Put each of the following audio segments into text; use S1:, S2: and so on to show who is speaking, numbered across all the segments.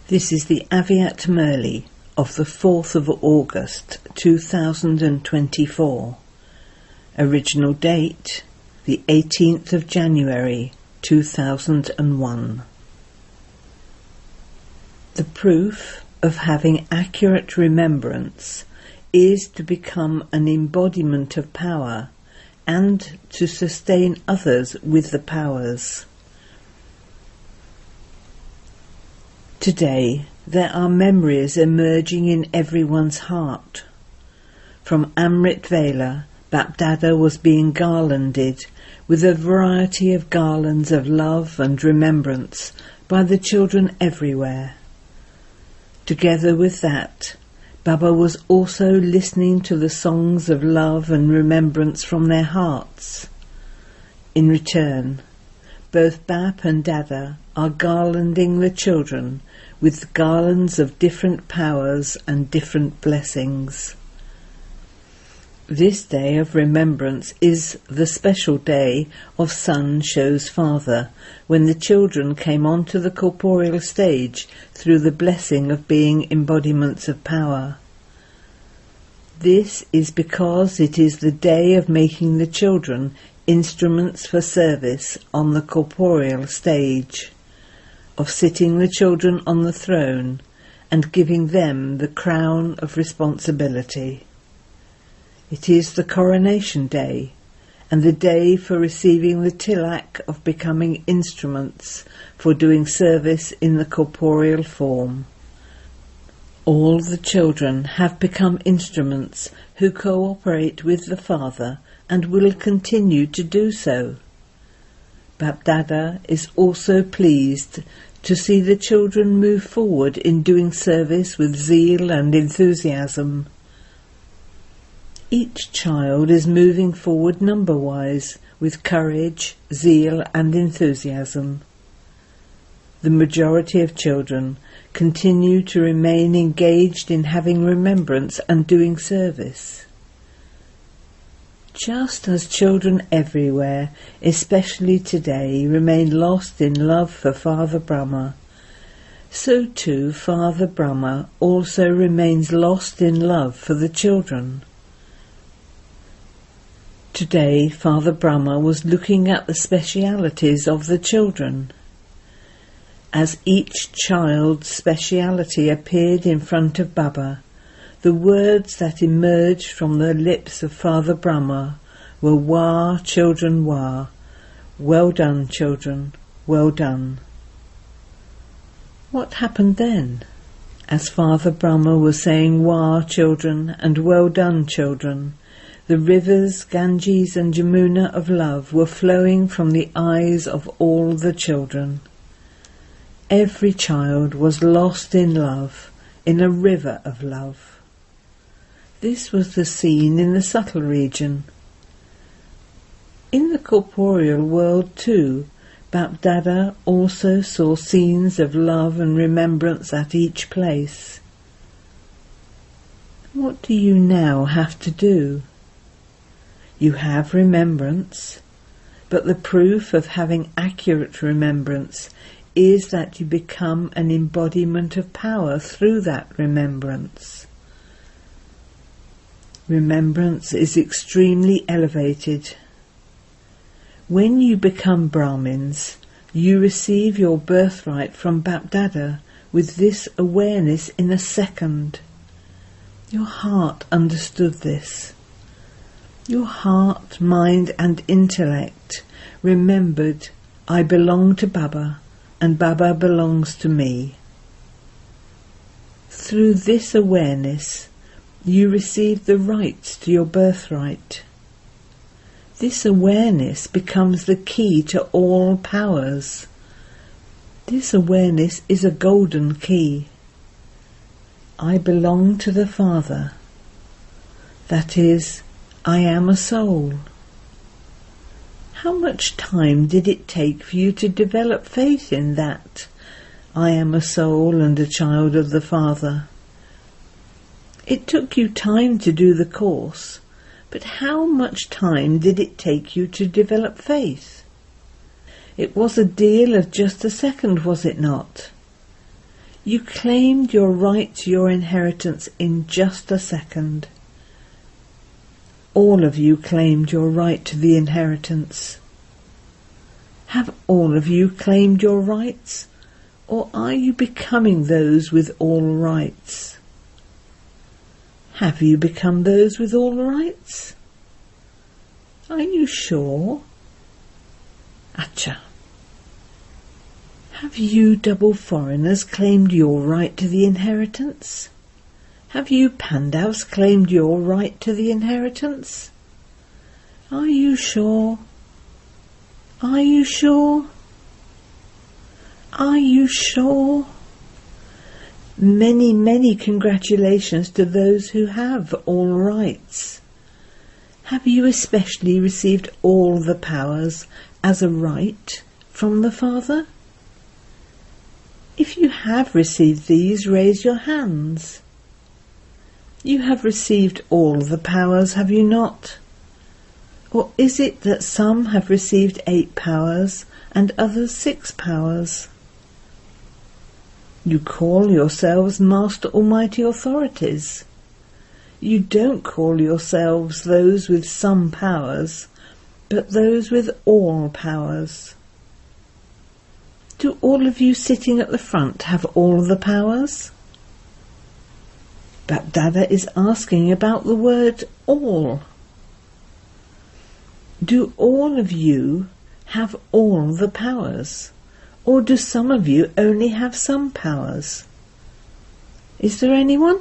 S1: This is the Aviat Murli of the 4th of August 2024. Original date the 18th of January 2001. The proof of having accurate remembrance is to become an embodiment of power and to sustain others with the powers. Today, there are memories emerging in everyone's heart. From Amrit Vela, Bapdada was being garlanded with a variety of garlands of love and remembrance by the children everywhere. Together with that, Baba was also listening to the songs of love and remembrance from their hearts. In return, both Bap and Dada are garlanding the children with garlands of different powers and different blessings. This day of remembrance is the special day of Son shows Father, when the children came onto the corporeal stage through the blessing of being embodiments of power. This is because it is the day of making the children instruments for service on the corporeal stage, of sitting the children on the throne and giving them the crown of responsibility. It is the coronation day and the day for receiving the tilak of becoming instruments for doing service in the corporeal form. All the children have become instruments who cooperate with the Father and will continue to do so. Bapdada is also pleased to see the children move forward in doing service with zeal and enthusiasm. Each child is moving forward number-wise with courage, zeal and enthusiasm. The majority of children continue to remain engaged in having remembrance and doing service. Just as children everywhere, especially today, remain lost in love for Father Brahma, so too Father Brahma also remains lost in love for the children. Today Father Brahma was looking at the specialities of the children. As each child's speciality appeared in front of Baba, the words that emerged from the lips of Father Brahma were, "Wah, children, wah. Well done, children, well done." What happened then? As Father Brahma was saying, "Wah, children," and "Well done, children," the rivers Ganges and Jamuna of love were flowing from the eyes of all the children. Every child was lost in love, in a river of love. This was the scene in the subtle region. In the corporeal world too, Bapdada also saw scenes of love and remembrance at each place. What do you now have to do? You have remembrance, but the proof of having accurate remembrance is that you become an embodiment of power through that remembrance. Remembrance is extremely elevated. When you become Brahmins, you receive your birthright from Bapdada with this awareness in a second. Your heart understood this. Your heart, mind and intellect remembered, "I belong to Baba and Baba belongs to me." Through this awareness, you receive the rights to your birthright. This awareness becomes the key to all powers. This awareness is a golden key. I belong to the Father. That is, I am a soul. How much time did it take for you to develop faith in that? I am a soul and a child of the Father. It took you time to do the course, but how much time did it take you to develop faith? It was a deal of just a second, was it not? You claimed your right to your inheritance in just a second. All of you claimed your right to the inheritance. Have all of you claimed your rights, or are you becoming those with all rights? Have you become those with all rights? Are you sure? Acha. Have you double foreigners claimed your right to the inheritance? Have you Pandavs claimed your right to the inheritance? Are you sure? Are you sure? Are you sure? Many, many congratulations to those who have all rights. Have you especially received all the powers as a right from the Father? If you have received these, raise your hands. You have received all the powers, have you not? Or is it that some have received 8 powers and others 6 powers? You call yourselves Master Almighty Authorities. You don't call yourselves those with some powers, but those with all powers. Do all of you sitting at the front have all the powers? Bapdada is asking about the word all. Do all of you have all the powers, or do some of you only have some powers? Is there anyone?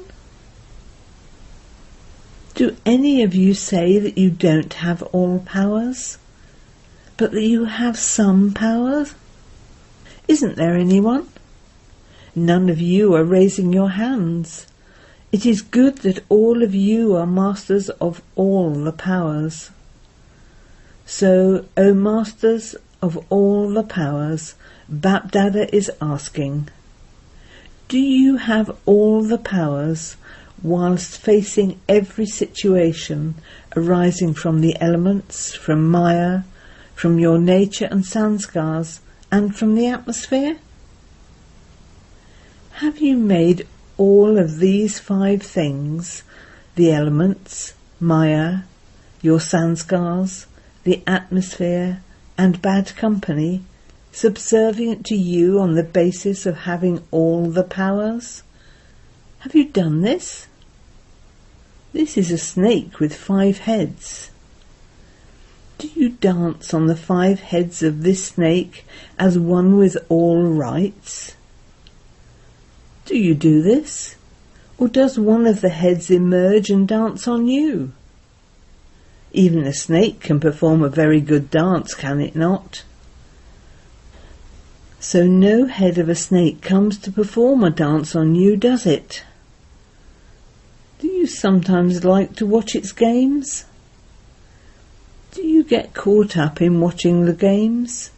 S1: Do any of you say that you don't have all powers, but that you have some powers? Isn't there anyone? None of you are raising your hands. It is good that all of you are masters of all the powers. So, O masters of all the powers, Bapdada is asking, do you have all the powers whilst facing every situation arising from the elements, from Maya, from your nature and sanskars, and from the atmosphere? Have you made all of these 5 things, the elements, Maya, your sanskars, the atmosphere, and bad company, subservient to you on the basis of having all the powers? Have you done this? This is a snake with 5 heads. Do you dance on the 5 heads of this snake as one with all rights? Do you do this? Or does one of the heads emerge and dance on you? Even a snake can perform a very good dance, can it not? So no head of a snake comes to perform a dance on you, does it? Do you sometimes like to watch its games? Do you get caught up in watching the games?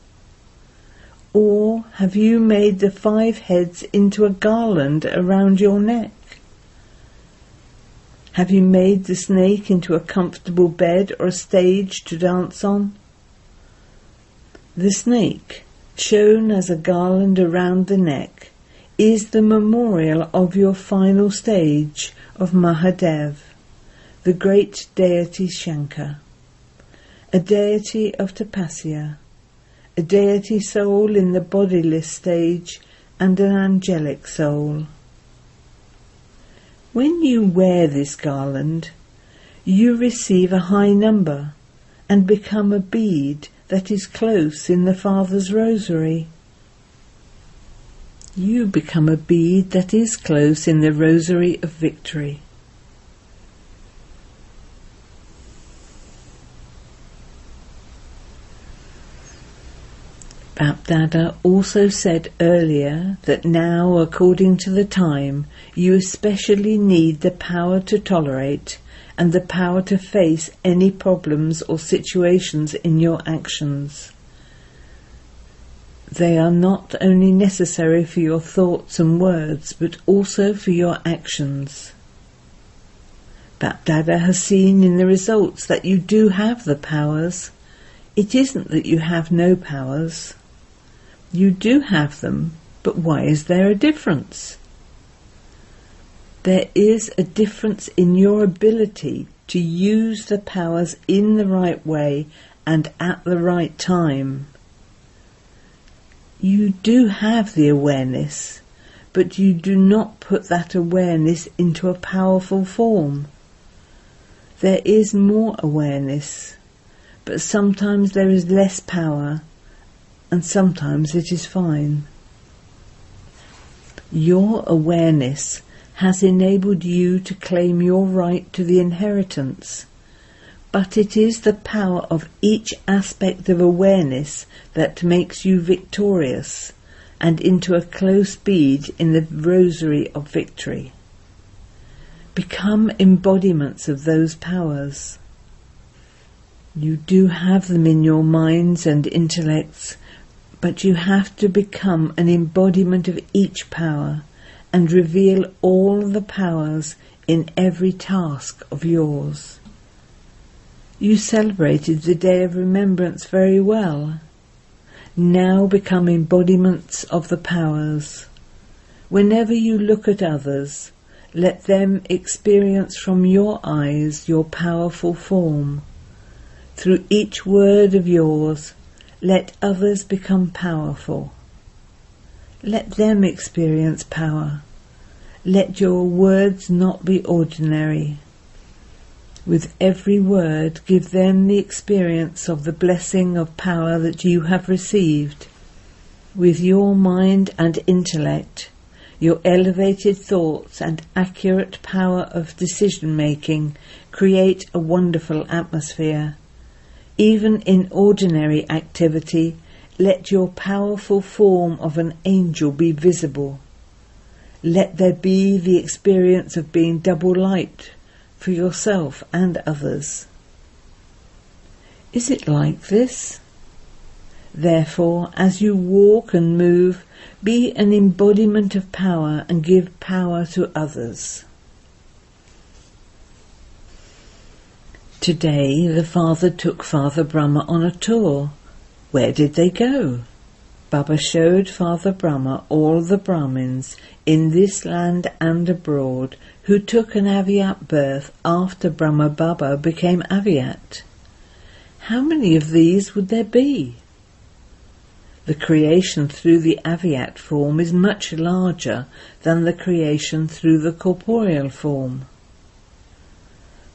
S1: Or have you made the 5 heads into a garland around your neck? Have you made the snake into a comfortable bed or a stage to dance on? The snake, shown as a garland around the neck, is the memorial of your final stage of Mahadev, the great deity Shankar, a deity of tapasya, a deity soul in the bodiless stage, and an angelic soul. When you wear this garland, you receive a high number and become a bead that is close in the Father's rosary. You become a bead that is close in the rosary of victory. Bapdada also said earlier that now, according to the time, you especially need the power to tolerate and the power to face any problems or situations in your actions. They are not only necessary for your thoughts and words, but also for your actions. Bapdada has seen in the results that you do have the powers. It isn't that you have no powers. You do have them, But why is there a difference? There is a difference in your ability to use the powers in the right way and at the right time. You do have the awareness, but you do not put that awareness into a powerful form. There is more awareness, but sometimes there is less power, and sometimes it is fine. Your awareness has enabled you to claim your right to the inheritance, but it is the power of each aspect of awareness that makes you victorious and into a close bead in the rosary of victory. Become embodiments of those powers. You do have them in your minds and intellects, but you have to become an embodiment of each power and reveal all the powers in every task of yours. You celebrated the Day of Remembrance very well. Now become embodiments of the powers. Whenever you look at others, let them experience from your eyes your powerful form. Through each word of yours, let others become powerful. Let them experience power. Let your words not be ordinary. With every word, give them the experience of the blessing of power that you have received. With your mind and intellect, your elevated thoughts and accurate power of decision-making create a wonderful atmosphere. Even in ordinary activity, let your powerful form of an angel be visible. Let there be the experience of being double light for yourself and others. Is it like this? Therefore, as you walk and move, be an embodiment of power and give power to others. Today, the Father took Father Brahma on a tour. Where did they go? Baba showed Father Brahma all the Brahmins in this land and abroad who took an Avyat birth after Brahma Baba became Avyat. How many of these would there be? The creation through the Avyat form is much larger than the creation through the corporeal form.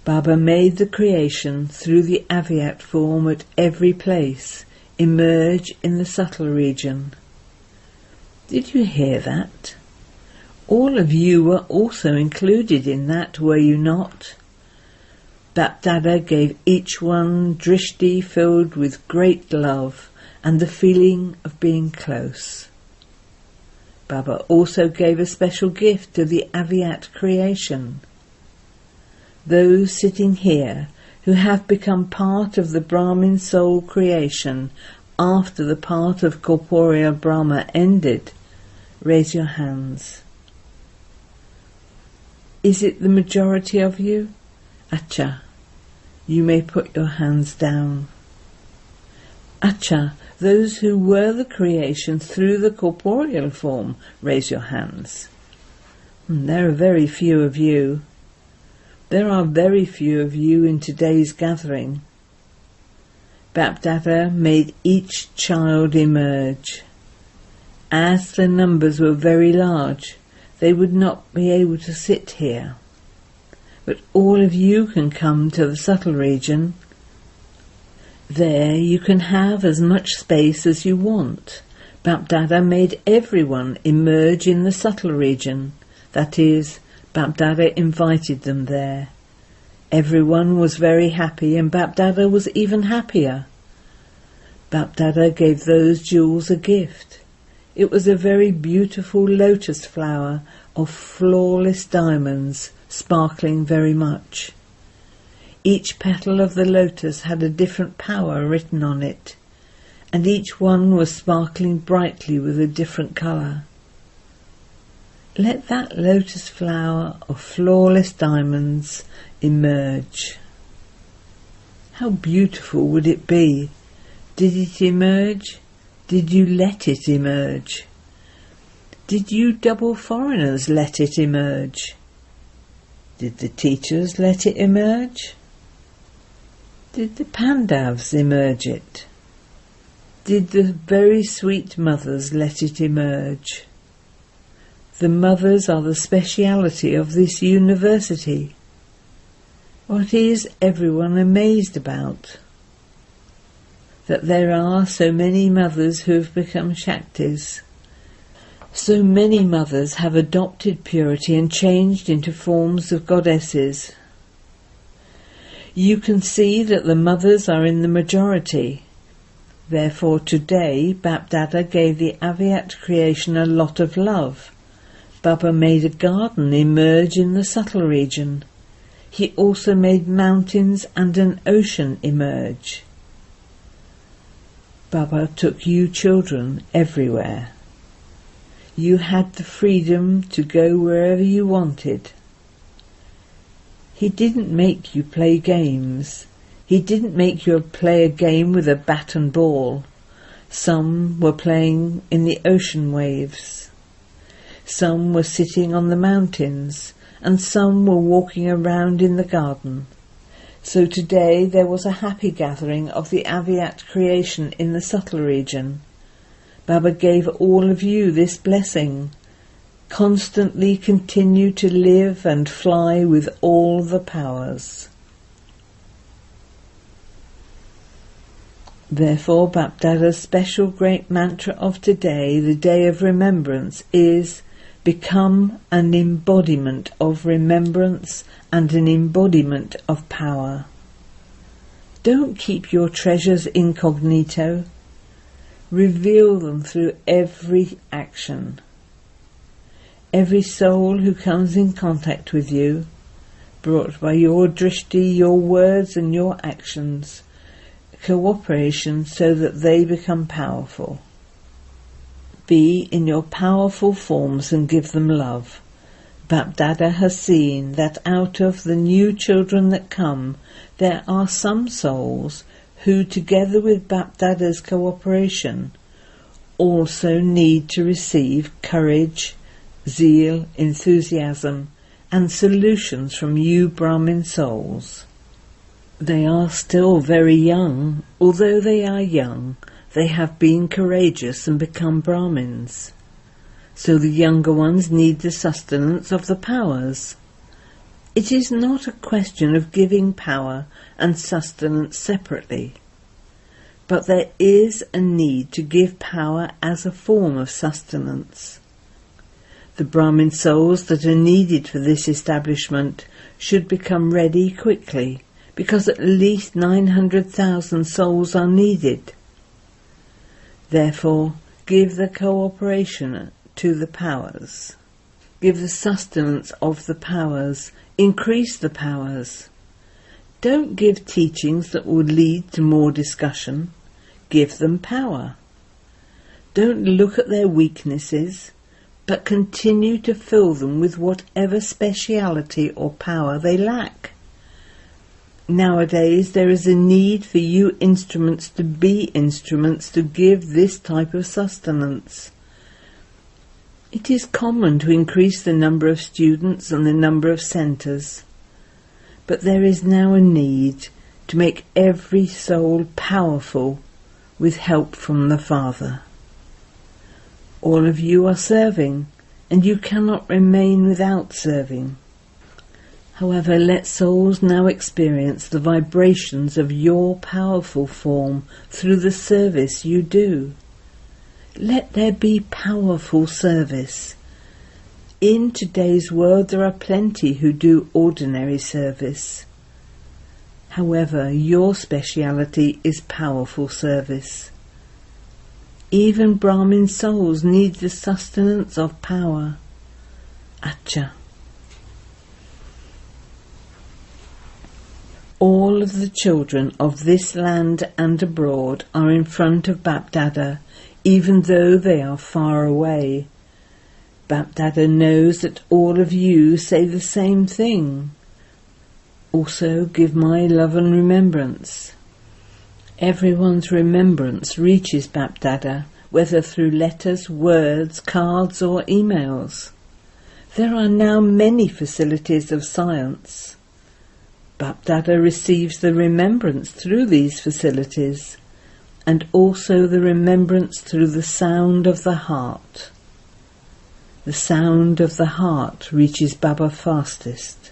S1: Baba made the creation through the Avyat form at every place, emerge in the subtle region. Did you hear that? All of you were also included in that, were you not? Bapdada gave each one drishti filled with great love and the feeling of being close. Baba also gave a special gift to the Avyat creation. Those sitting here who have become part of the Brahmin soul creation after the part of corporeal Brahma ended, raise your hands. Is it the majority of you? Acha, you may put your hands down. Acha, those who were the creation through the corporeal form, raise your hands. There are very few of you. There are very few of you in today's gathering. Bapdada made each child emerge. As the numbers were very large, they would not be able to sit here. But all of you can come to the subtle region. There you can have as much space as you want. Bapdada made everyone emerge in the subtle region. That is, Bapdada invited them there. Everyone was very happy and Bapdada was even happier. Bapdada gave those jewels a gift. It was a very beautiful lotus flower of flawless diamonds, sparkling very much. Each petal of the lotus had a different power written on it, and each one was sparkling brightly with a different colour. Let that lotus flower of flawless diamonds emerge. How beautiful would it be? Did it emerge? Did you let it emerge? Did you double foreigners let it emerge? Did the teachers let it emerge? Did the Pandavs emerge it? Did the very sweet mothers let it emerge? The mothers are the speciality of this university. What is everyone amazed about? That there are so many mothers who have become Shaktis. So many mothers have adopted purity and changed into forms of goddesses. You can see that the mothers are in the majority. Therefore today Bapdada gave the Avyat creation a lot of love. Baba made a garden emerge in the subtle region. He also made mountains and an ocean emerge. Baba took you children everywhere. You had the freedom to go wherever you wanted. He didn't make you play games. He didn't make you play a game with a bat and ball. Some were playing in the ocean waves. Some were sitting on the mountains, and some were walking around in the garden. So today there was a happy gathering of the Avyat creation in the subtle region. Baba gave all of you this blessing. Constantly continue to live and fly with all the powers. Therefore, Bapdada's special great mantra of today, the day of remembrance, is become an embodiment of remembrance and an embodiment of power. Don't keep your treasures incognito. Reveal them through every action. Every soul who comes in contact with you, brought by your drishti, your words and your actions, cooperation so that they become powerful. Be in your powerful forms and give them love. Bapdada has seen that out of the new children that come, there are some souls who, together with Bapdada's cooperation, also need to receive courage, zeal, enthusiasm, and solutions from you Brahmin souls. They are still very young. Although they are young, they have been courageous and become Brahmins. So the younger ones need the sustenance of the powers. It is not a question of giving power and sustenance separately, but there is a need to give power as a form of sustenance. The Brahmin souls that are needed for this establishment should become ready quickly, because at least 900,000 souls are needed. Therefore, give the cooperation to the powers. Give the sustenance of the powers. Increase the powers. Don't give teachings that will lead to more discussion. Give them power. Don't look at their weaknesses, but continue to fill them with whatever speciality or power they lack. Nowadays there is a need for you instruments to be instruments to give this type of sustenance. It is common to increase the number of students and the number of centres, but there is now a need to make every soul powerful with help from the Father. All of you are serving, and you cannot remain without serving. However, let souls now experience the vibrations of your powerful form through the service you do. Let there be powerful service. In today's world there are plenty who do ordinary service. However, your speciality is powerful service. Even Brahmin souls need the sustenance of power. Acha. All of the children of this land and abroad are in front of Bapdada, even though they are far away. Bapdada knows that all of you say the same thing. Also give my love and remembrance. Everyone's remembrance reaches Bapdada whether through letters, words, cards or emails. There are now many facilities of science. BapDada receives the remembrance through these facilities, and also the remembrance through the sound of the heart. The sound of the heart reaches Baba fastest.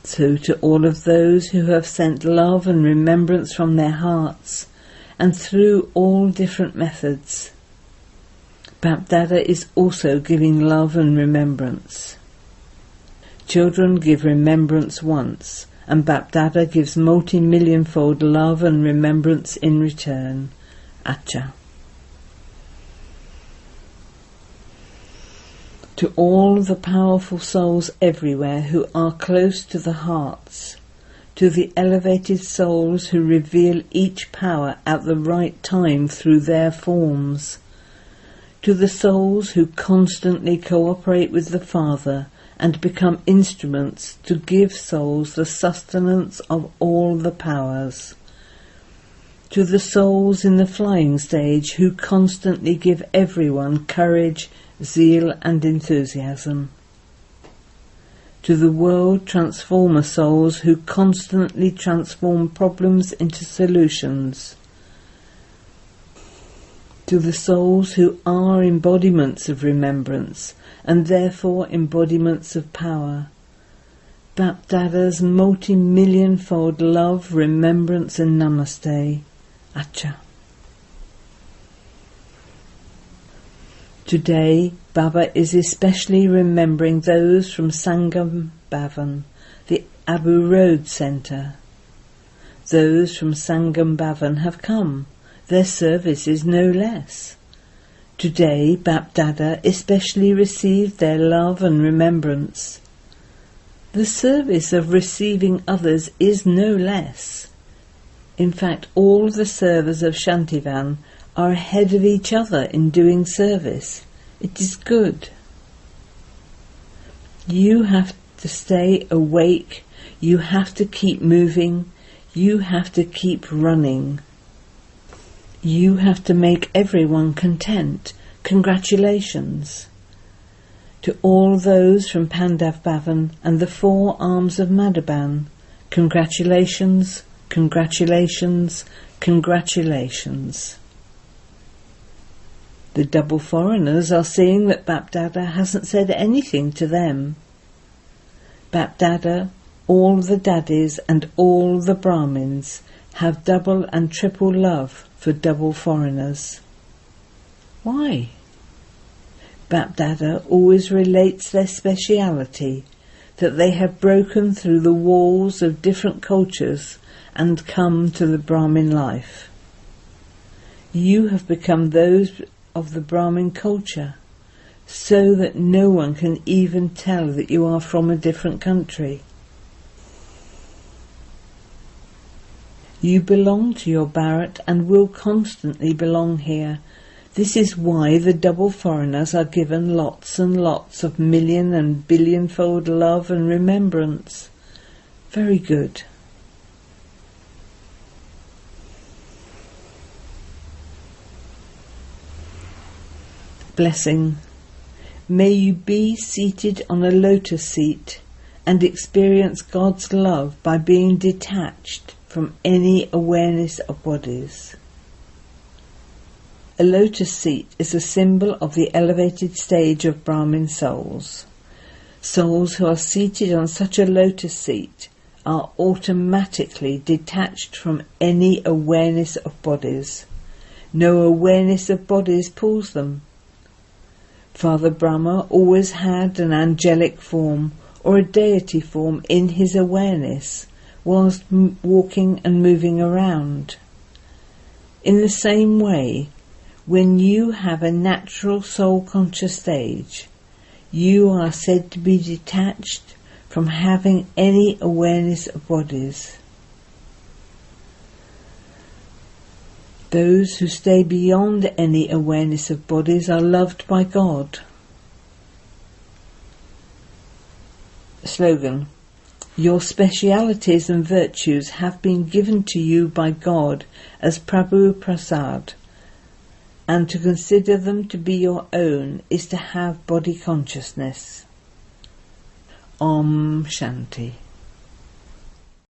S1: So to all of those who have sent love and remembrance from their hearts, and through all different methods, BapDada is also giving love and remembrance. Children give remembrance once, and BapDada gives multi-millionfold love and remembrance in return. Acha. To all the powerful souls everywhere who are close to the hearts, to the elevated souls who reveal each power at the right time through their forms, to the souls who constantly cooperate with the Father and become instruments to give souls the sustenance of all the powers, to the souls in the flying stage who constantly give everyone courage, zeal and enthusiasm, to the world transformer souls who constantly transform problems into solutions, to the souls who are embodiments of remembrance and therefore embodiments of power, BapDada's multi-millionfold love, remembrance and namaste. Acha. Today, Baba is especially remembering those from Sangam Bhavan, the Abu Road Centre. Those from Sangam Bhavan have come. Their service is no less. Today, BapDada especially received their love and remembrance. The service of receiving others is no less. In fact, all the servers of Shantivan are ahead of each other in doing service. It is good. You have to stay awake, you have to keep moving, you have to keep running. You have to make everyone content. Congratulations. To all those from Pandav Bhavan and the 4 arms of Madhaban, congratulations, congratulations, congratulations. The double foreigners are seeing that BapDada hasn't said anything to them. BapDada, all the daddies and all the Brahmins have double and triple love for double foreigners. Why? BapDada always relates their speciality, that they have broken through the walls of different cultures and come to the Brahmin life. You have become those of the Brahmin culture, so that no one can even tell that you are from a different country. You belong to your Bharat and will constantly belong here. This is why the double foreigners are given lots and lots of million and billionfold love and remembrance. Very good. Blessing. May you be seated on a lotus seat and experience God's love by being detached from any awareness of bodies. A lotus seat is a symbol of the elevated stage of Brahmin souls. Souls who are seated on such a lotus seat are automatically detached from any awareness of bodies. No awareness of bodies pulls them. Father Brahma always had an angelic form or a deity form in his awareness whilst walking and moving around. In the same way, when you have a natural soul-conscious stage, you are said to be detached from having any awareness of bodies. Those who stay beyond any awareness of bodies are loved by God. Slogan. Your specialities and virtues have been given to you by God as Prabhu Prasad, and to consider them to be your own is to have body consciousness. Om Shanti.